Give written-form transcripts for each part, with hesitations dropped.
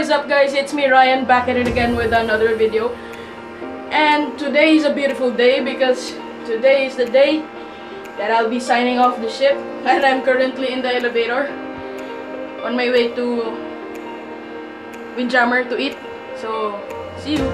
What is up, guys? It's me, Ryan, back at it again with another video. And today is a beautiful day because today is the day that I'll be signing off the ship, and I'm currently in the elevator on my way to Windjammer to eat. So, see you!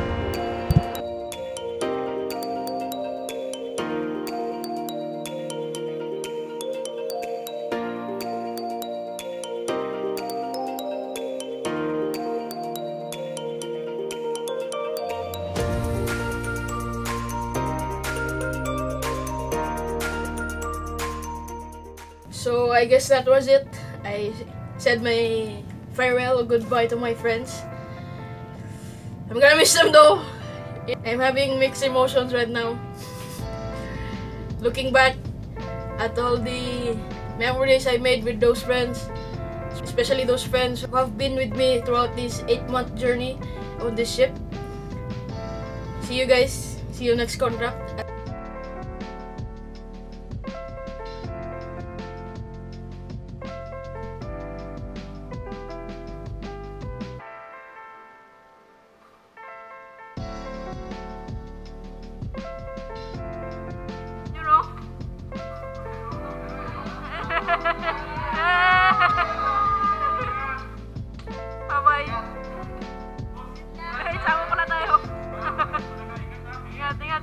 So I guess that was it. I said my farewell or goodbye to my friends. I'm gonna miss them though. I'm having mixed emotions right now. Looking back at all the memories I made with those friends, especially those friends who have been with me throughout this 8-month journey on this ship. See you guys. See you next contract. Bye-bye. Ay, sama pala tayo. Ingat, ingat.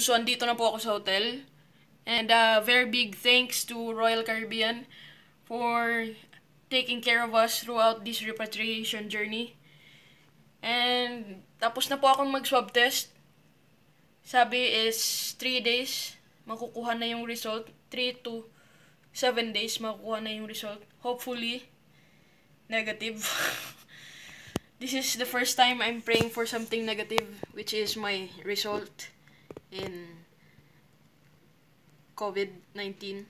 So, andito na po ako sa hotel. And very big thanks to Royal Caribbean for taking care of us throughout this repatriation journey. And tapos na po akong mag-swab test. Sabi is 3 days, makukuha na yung result. 3 to 7 days, makukuha na yung result. Hopefully, negative. This is the first time I'm praying for something negative, which is my result in COVID-19.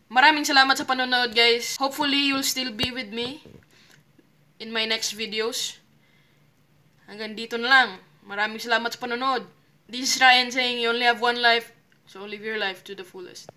Maraming salamat sa panonood, guys. Hopefully, you'll still be with me in my next videos. Hanggang dito na lang. Maraming salamat sa panonood. This is Ryan saying you only have one life, so live your life to the fullest.